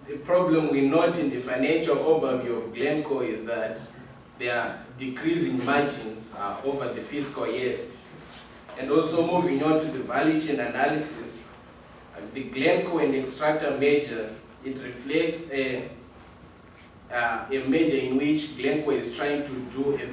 the problem we note in the financial overview of Glencore is that there are decreasing margins over the fiscal year. And also moving on to the value chain analysis, the Glencore and Extractor merger, it reflects a merger in which Glencore is trying to do a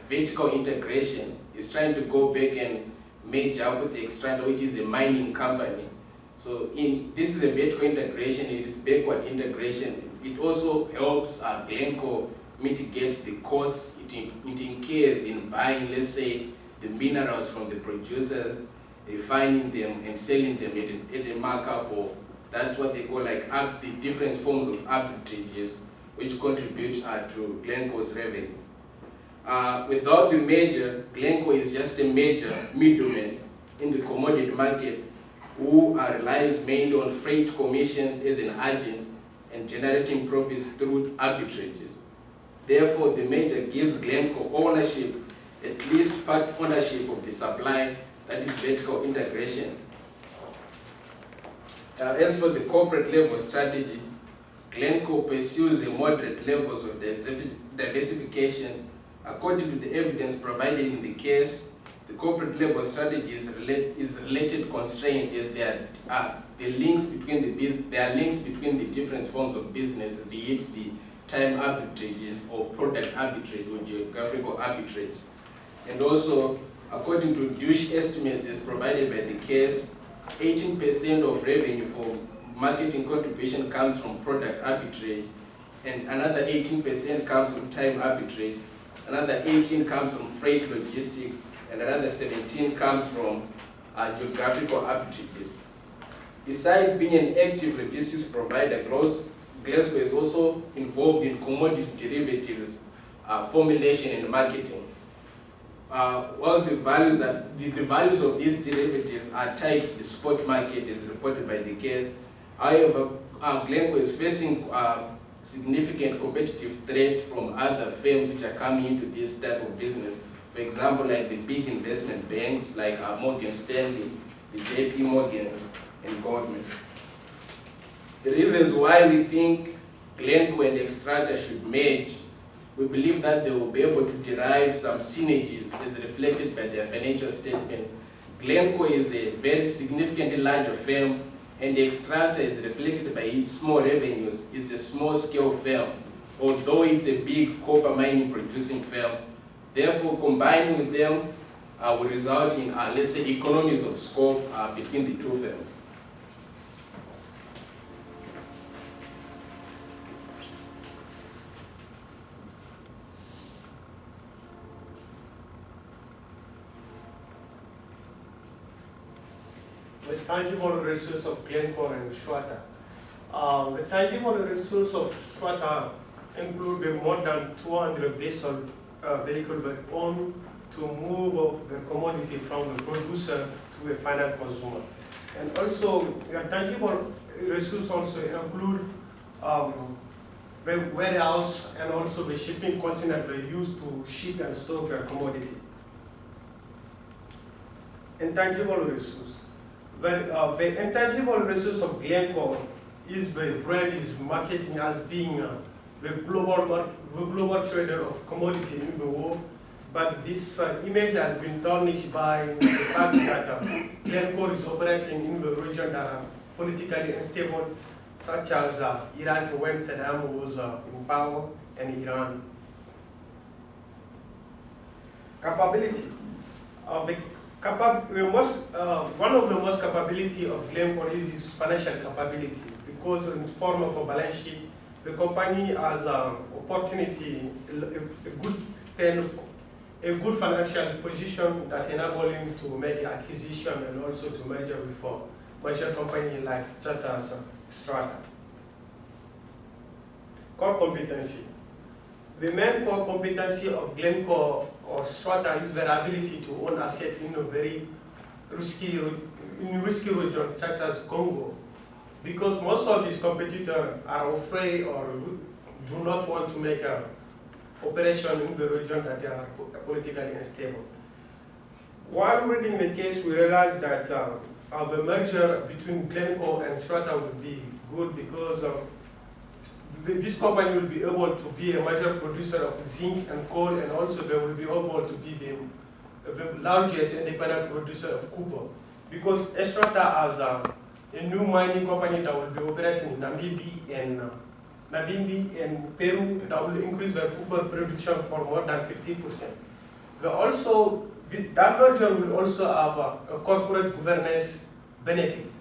vertical integration. It's trying to go back and merge up with the Extractor, which is a mining company. So this is a vertical integration, it is backward integration. It also helps Glencore mitigate the costs it incurs in buying, let's say, the minerals from the producers, refining them and selling them at a markup, or that's what they call like the different forms of arbitrages, which contribute to Glencore's revenue. Without the merger, Glencore is just a major middleman in the commodity market who relies mainly on freight commissions as an agent and generating profits through arbitrages. Therefore, the merger gives Glencore ownership, at least part ownership of the supply, that is vertical integration. As for the corporate level strategy, Glencore pursues a moderate levels of diversification. According to the evidence provided in the case, the corporate level strategy is related constraint as there are links between the different forms of business, be it the time arbitrages or product arbitrage or geographical arbitrage. And also, according to Dush estimates as provided by the case, 18% of revenue for marketing contribution comes from product arbitrage, and another 18% comes from time arbitrage, another 18 comes from freight logistics, and another 17 comes from geographical arbitrages. Besides being an active logistics provider, Glencore is also involved in commodity derivatives formulation and marketing. Whilst the values of these derivatives are tied to the spot market as reported by the case, however, Glencore is facing significant competitive threat from other firms which are coming into this type of business. For example, like the big investment banks like Morgan Stanley, the JP Morgan, and Goldman. The reasons why we think Glencore and Extractor should merge, we believe that they will be able to derive some synergies as reflected by their financial statements. Glencore is a very significantly larger firm, and the Extractor is reflected by its small revenues. It's a small scale firm, although it's a big copper mining producing firm. Therefore, combining with them will result in, let's say, economies of scope between the two firms. The tangible resource of Glencore and Schwatta. The tangible resource of Schwatta include the more than 200 vehicles that own to move the commodity from the producer to a final consumer. And also, the tangible resource also include the warehouse and also the shipping container they use to ship and store their commodity. Intangible resource. The intangible resource of Glencore is the brand is marketing as being the global trader of commodity in the world, but this image has been tarnished by the fact that Glencore is operating in the region that are politically unstable, such as Iraq when Saddam was in power, and Iran. Capability. One of the most capability of Glencore is its financial capability, because in the form of a balance sheet, the company has an opportunity, a good financial position that enable him to make acquisition and also to merger with major company like just as Strata. Core competency. The main core competency of Glencore or Strata is their ability to own assets in a very risky region, such as Congo, because most of these competitors are afraid or do not want to make an operation in the region that they are politically unstable. While reading the case, we realized that the merger between Glencore and Strata would be good because this company will be able to be a major producer of zinc and coal, and also they will be able to be the largest independent producer of copper. Because Strata has a new mining company that will be operating in Namibia and Peru that will increase their copper production for more than 50%. That merger will also have a corporate governance benefit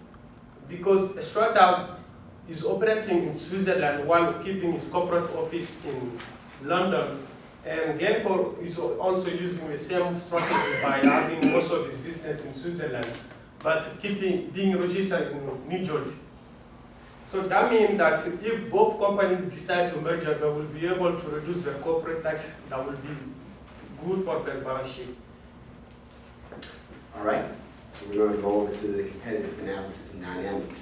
because Strata is operating in Switzerland while keeping its corporate office in London, and Glencore is also using the same strategy by having most of its business in Switzerland, but being registered in New Jersey. So that means that if both companies decide to merge, they will be able to reduce their corporate tax. That will be good for their balance sheet. All right, we're going to go over to the competitive analysis and dynamics.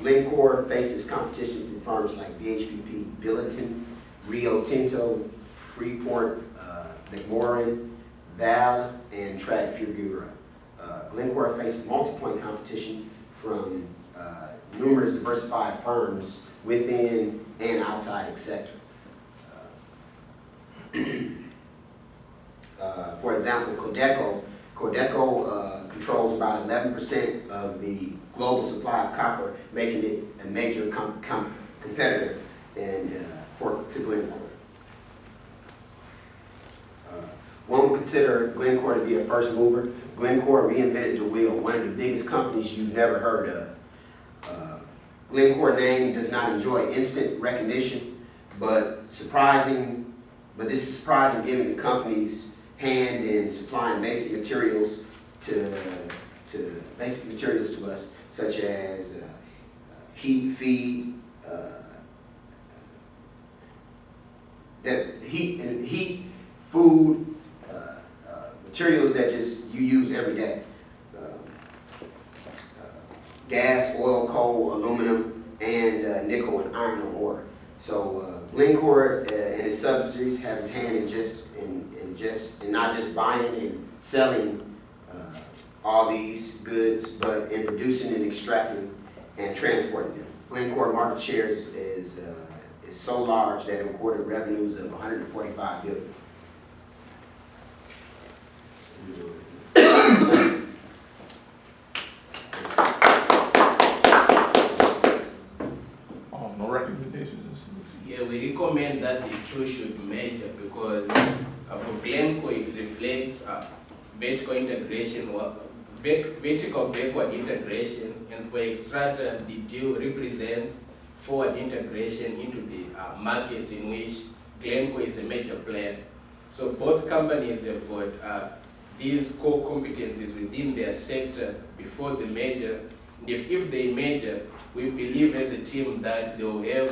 Glencore faces competition from firms like BHP Billiton, Rio Tinto, Freeport, McMoran, Vale, and Trafigura. Glencore faces multi-point competition from numerous diversified firms within and outside its sector. For example, Codelco controls about 11% of the global supply of copper, making it a major competitor to Glencore. One would consider Glencore to be a first mover. Glencore reinvented the wheel, one of the biggest companies you've never heard of. Glencore name does not enjoy instant recognition, but this is surprising given the company's hand in supplying basic materials to us, such as heat, feed, food, materials that just you use every day. Gas, oil, coal, aluminum, and nickel and iron ore. So Glencore and its subsidiaries have its hand in not just buying and selling all these goods, but in producing and extracting and transporting them. Glencore market share is so large that it recorded revenues of $145 billion. No recommendations. Yeah, we recommend that the two should merge because for Glencore it reflects vertical integration, vertical backward integration, and for Xstrata the deal represents forward integration into the markets in which Glencore is a major player. So both companies have got these core competencies within their sector before the merger. If they merge, we believe as a team that they will have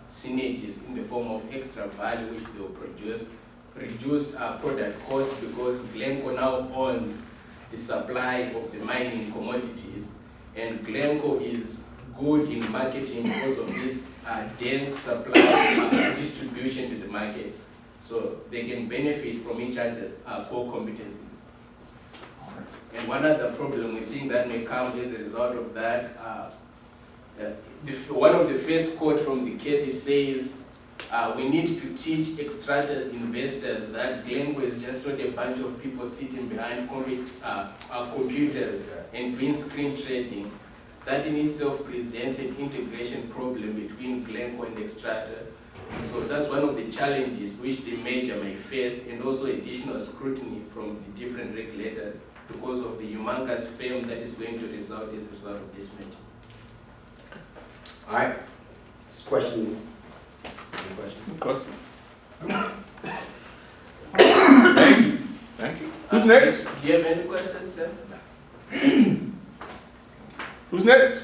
synergies in the form of extra value which they will produce, reduced product costs because Glencore now owns the supply of the mining commodities, and Glencore is good in marketing because of this dense supply distribution to the market. So they can benefit from each other's core competencies. And one other problem we think that may come as a result of that, one of the first quote from the case, it says, we need to teach Xstrata's investors that Glencore is just not a bunch of people sitting behind computers and doing screen trading. That in itself presents an integration problem between Glencore and Xstrata. So that's one of the challenges which the merger may face, and also additional scrutiny from the different regulators because of the humongous firm that is going to result as a result of this merger. All right. This question. Any question? Good question. Thank you. Thank you. Who's next? Do you have any questions, sir? Who's next?